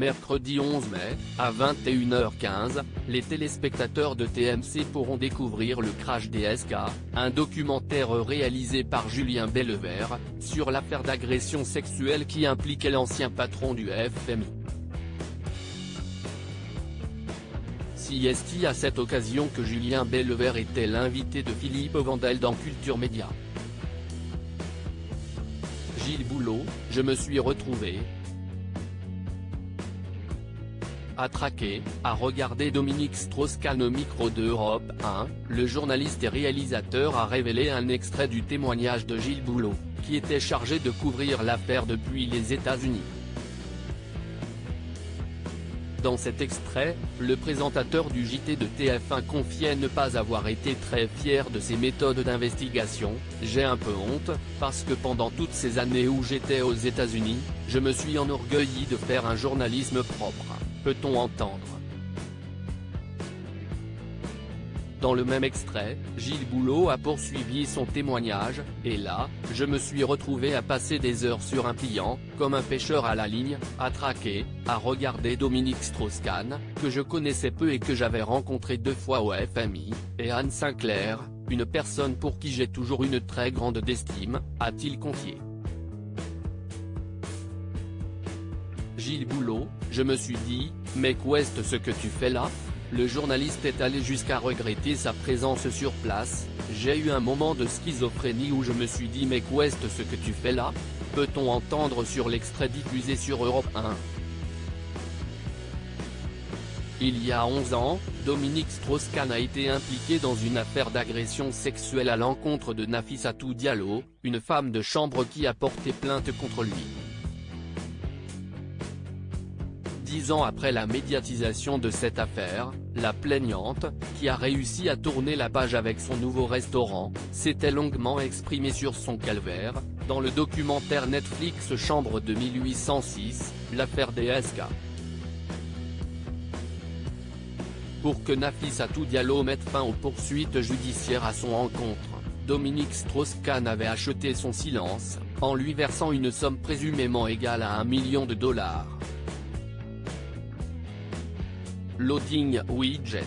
Mercredi 11 mai, à 21h15, les téléspectateurs de TMC pourront découvrir le crash DSK, un documentaire réalisé par Julien Bellevert, sur l'affaire d'agression sexuelle qui impliquait l'ancien patron du FMI. C'est à cette occasion que Julien Bellevert était l'invité de Philippe Vandel dans Culture Média. Gilles Boulot, je me suis retrouvé à traquer, à regarder Dominique Strauss-Kahn au micro de Europe 1, le journaliste et réalisateur a révélé un extrait du témoignage de Gilles Boulot, qui était chargé de couvrir l'affaire depuis les États-Unis. Dans cet extrait, le présentateur du JT de TF1 confiait ne pas avoir été très fier de ses méthodes d'investigation. J'ai un peu honte, parce que pendant toutes ces années où j'étais aux États-Unis, je me suis enorgueilli de faire un journalisme propre, peut-on entendre. Dans le même extrait, Gilles Boulot a poursuivi son témoignage, et là, je me suis retrouvé à passer des heures sur un pliant, comme un pêcheur à la ligne, à traquer, à regarder Dominique Strauss-Kahn, que je connaissais peu et que j'avais rencontré 2 fois au FMI, et Anne Sinclair, une personne pour qui j'ai toujours une très grande estime, a-t-il confié. Gilles Boulot, je me suis dit, mais qu'est-ce ce que tu fais là ? Le journaliste est allé jusqu'à regretter sa présence sur place. J'ai eu un moment de schizophrénie où je me suis dit mais qu'est-ce ce que tu fais là ? Peut-on entendre sur l'extrait diffusé sur Europe 1. Il y a 11 ans, Dominique Strauss-Kahn a été impliqué dans une affaire d'agression sexuelle à l'encontre de Nafissatou Diallo, une femme de chambre qui a porté plainte contre lui. 10 ans après la médiatisation de cette affaire, la plaignante, qui a réussi à tourner la page avec son nouveau restaurant, s'était longuement exprimée sur son calvaire, dans le documentaire Netflix Chambre de 1806, l'affaire DSK. Pour que Nafissatou Diallo mette fin aux poursuites judiciaires à son encontre, Dominique Strauss-Kahn avait acheté son silence, en lui versant une somme présumément égale à $1 million. Loading widget.